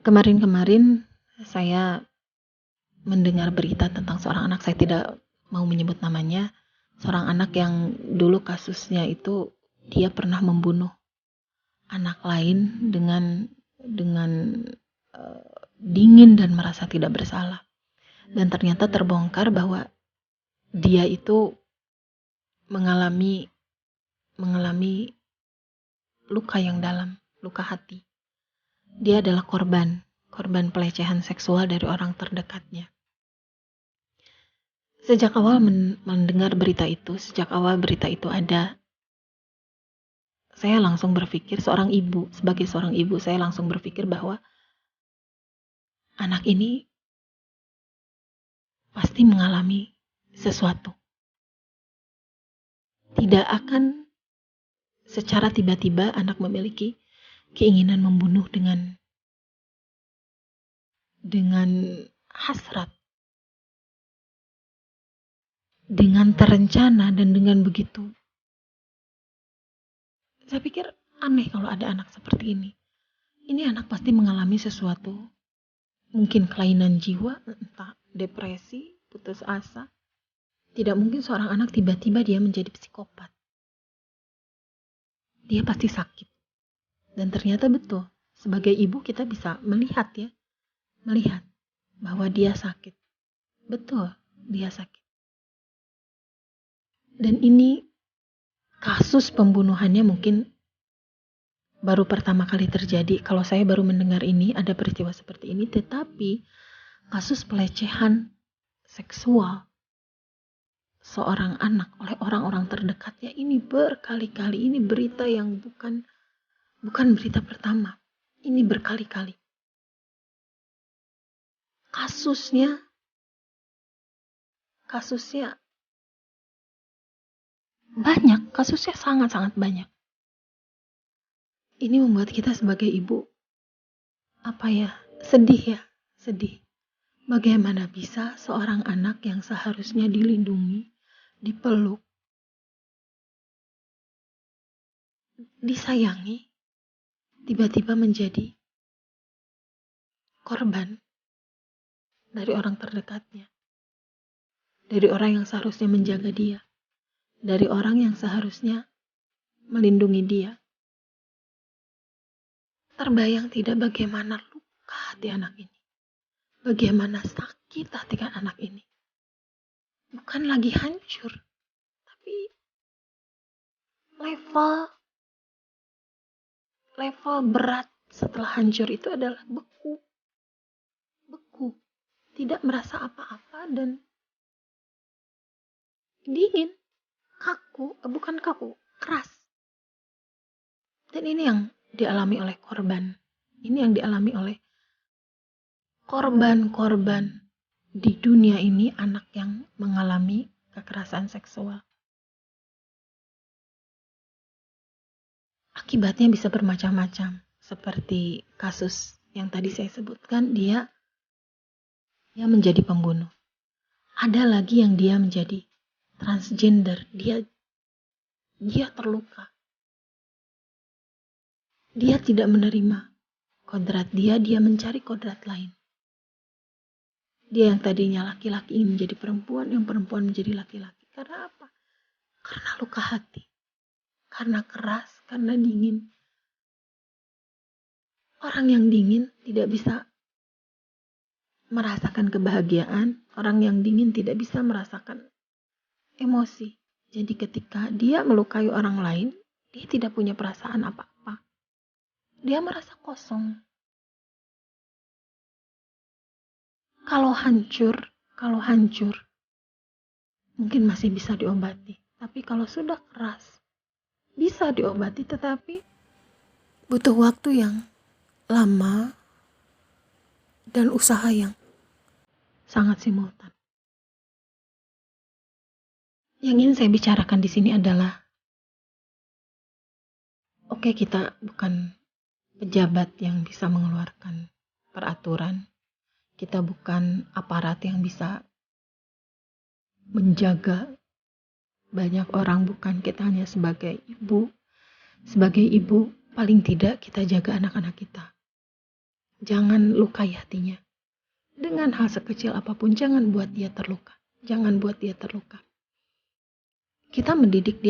Kemarin-kemarin saya mendengar berita tentang seorang anak, saya tidak mau menyebut namanya, seorang anak yang dulu kasusnya itu dia pernah membunuh anak lain dengan dingin dan merasa tidak bersalah. Dan ternyata terbongkar bahwa dia itu mengalami luka yang dalam, luka hati. Dia adalah korban pelecehan seksual dari orang terdekatnya. Sejak awal mendengar berita itu, sejak awal berita itu ada, saya langsung berpikir sebagai seorang ibu, saya langsung berpikir bahwa anak ini pasti mengalami sesuatu. Tidak akan secara tiba-tiba anak memiliki keinginan membunuh dengan hasrat, dengan terencana dan dengan begitu. Saya pikir aneh kalau ada anak seperti ini. Ini anak pasti mengalami sesuatu, mungkin kelainan jiwa, entah depresi, putus asa. Tidak mungkin seorang anak tiba-tiba dia menjadi psikopat. Dia pasti sakit. Dan ternyata betul, sebagai ibu kita bisa melihat bahwa dia sakit. Betul, dia sakit. Dan ini kasus pembunuhannya mungkin baru pertama kali terjadi. Kalau saya baru mendengar ini, ada peristiwa seperti ini, tetapi kasus pelecehan seksual seorang anak oleh orang-orang terdekatnya ini berkali-kali. Ini berita yang bukan berita pertama. Ini berkali-kali. Kasusnya banyak, kasusnya sangat-sangat banyak. Ini membuat kita sebagai ibu sedih. Bagaimana bisa seorang anak yang seharusnya dilindungi, dipeluk, disayangi, tiba-tiba menjadi korban dari orang terdekatnya, dari orang yang seharusnya menjaga dia, dari orang yang seharusnya melindungi dia. Terbayang tidak bagaimana luka hati anak ini, bagaimana sakit hati anak ini. Bukan lagi hancur, tapi level berat setelah hancur itu adalah beku, tidak merasa apa-apa dan dingin, keras. Dan ini yang dialami oleh korban. Ini yang dialami oleh korban-korban di dunia ini, anak yang mengalami kekerasan seksual. Akibatnya bisa bermacam-macam. Seperti kasus yang tadi saya sebutkan, dia menjadi pembunuh. Ada lagi yang dia menjadi transgender. Dia terluka. Dia tidak menerima kodrat dia mencari kodrat lain. Dia yang tadinya laki-laki ingin menjadi perempuan, yang perempuan menjadi laki-laki. Karena apa? Karena luka hati. Karena keras, karena dingin. Orang yang dingin tidak bisa merasakan kebahagiaan. Orang yang dingin tidak bisa merasakan emosi. Jadi ketika dia melukai orang lain, dia tidak punya perasaan apa-apa. Dia merasa kosong. Kalau hancur, mungkin masih bisa diobati. Tapi kalau sudah keras, bisa diobati, tetapi butuh waktu yang lama dan usaha yang sangat simultan. Yang ingin saya bicarakan di sini adalah, oke, kita bukan pejabat yang bisa mengeluarkan peraturan. Kita bukan aparat yang bisa menjaga banyak orang, bukan. Kita hanya sebagai ibu. Sebagai ibu, paling tidak kita jaga anak-anak kita. Jangan lukai hatinya. Dengan hal sekecil apapun, jangan buat dia terluka. Jangan buat dia terluka. Kita mendidik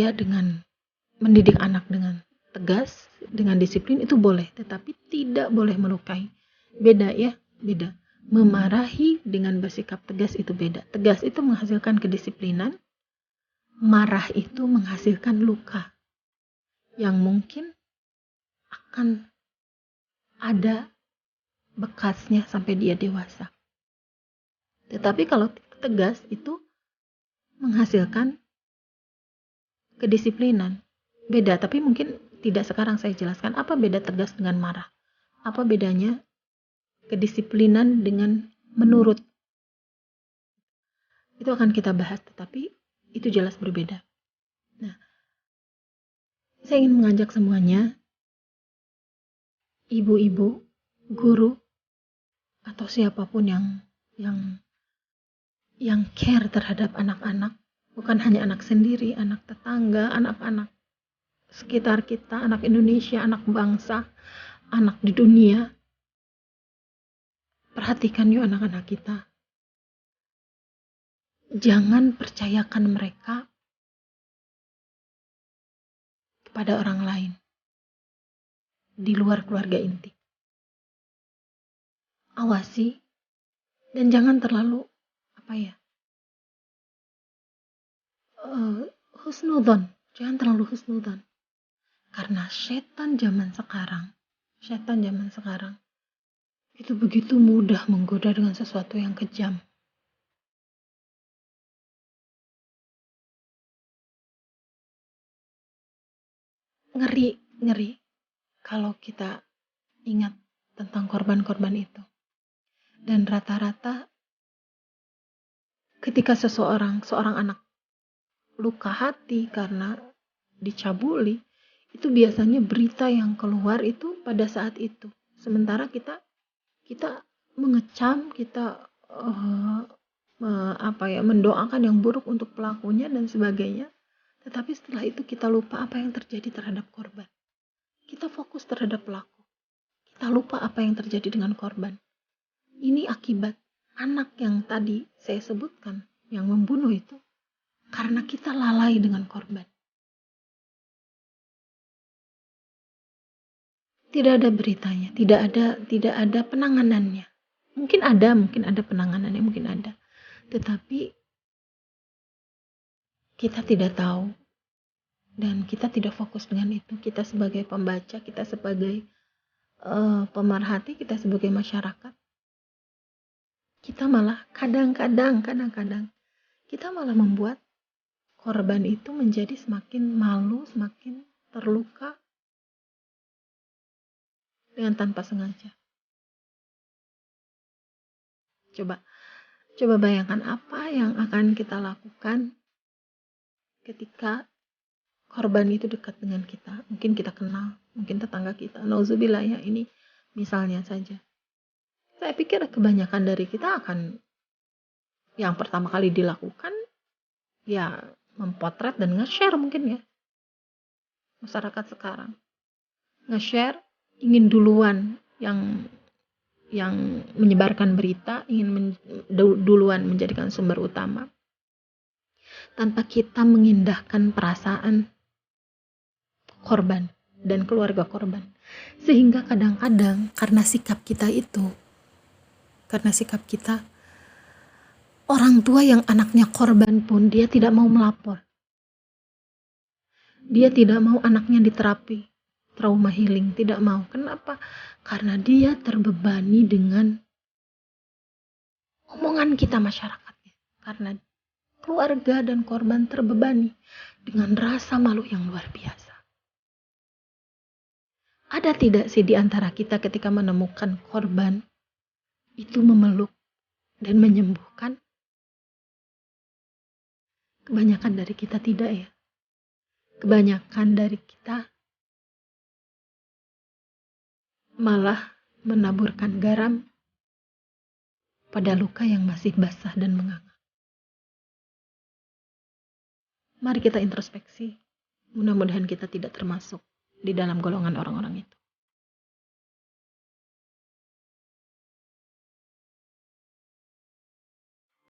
anak dengan tegas, dengan disiplin itu boleh, tetapi tidak boleh melukai. Beda ya, beda. Memarahi dengan bersikap tegas itu beda. Tegas itu menghasilkan kedisiplinan, marah itu menghasilkan luka yang mungkin akan ada bekasnya sampai dia dewasa. Tetapi kalau tegas itu menghasilkan kedisiplinan. Beda, tapi mungkin tidak sekarang saya jelaskan apa beda tegas dengan marah. Apa bedanya kedisiplinan dengan menurut. Itu akan kita bahas, tetapi itu jelas berbeda. Nah, saya ingin mengajak semuanya, ibu-ibu, guru, atau siapapun yang care terhadap anak-anak, bukan hanya anak sendiri, anak tetangga, anak-anak sekitar kita, anak Indonesia, anak bangsa, anak di dunia. Perhatikan yuk anak-anak kita. Jangan percayakan mereka kepada orang lain di luar keluarga inti. Awasi dan jangan terlalu husnudon. Jangan terlalu husnudon. Karena setan zaman sekarang itu begitu mudah menggoda dengan sesuatu yang kejam. Ngeri kalau kita ingat tentang korban-korban itu. Dan rata-rata ketika seorang anak luka hati karena dicabuli, itu biasanya berita yang keluar itu pada saat itu. Sementara kita mengecam, kita mendoakan yang buruk untuk pelakunya dan sebagainya. Tetapi setelah itu kita lupa apa yang terjadi terhadap korban. Kita fokus terhadap pelaku. Kita lupa apa yang terjadi dengan korban. Ini akibat anak yang tadi saya sebutkan, yang membunuh itu, karena kita lalai dengan korban. Tidak ada beritanya, tidak ada penanganannya. Mungkin ada penanganannya, mungkin ada. Tetapi kita tidak tahu dan kita tidak fokus dengan itu. Kita sebagai pembaca, kita sebagai pemerhati, kita sebagai masyarakat, kita malah kadang-kadang kita malah membuat korban itu menjadi semakin malu, semakin terluka dengan tanpa sengaja. Coba bayangkan apa yang akan kita lakukan ketika korban itu dekat dengan kita. Mungkin kita kenal, mungkin tetangga kita. Nauzubillah ya, ini misalnya saja. Saya pikir kebanyakan dari kita akan yang pertama kali dilakukan ya mempotret dan nge-share mungkin ya. Masyarakat sekarang nge-share, ingin duluan yang menyebarkan berita, ingin duluan menjadikan sumber utama, tanpa kita mengindahkan perasaan korban dan keluarga korban. Sehingga kadang-kadang karena sikap kita, orang tua yang anaknya korban pun dia tidak mau melapor. Dia tidak mau anaknya diterapi trauma healing, tidak mau. Kenapa? Karena dia terbebani dengan omongan kita masyarakatnya. Karena keluarga dan korban terbebani dengan rasa malu yang luar biasa. Ada tidak sih di antara kita ketika menemukan korban itu memeluk dan menyembuhkan? Kebanyakan dari kita tidak ya. Kebanyakan dari kita malah menaburkan garam pada luka yang masih basah dan menganga. Mari kita introspeksi. Mudah-mudahan kita tidak termasuk di dalam golongan orang-orang itu.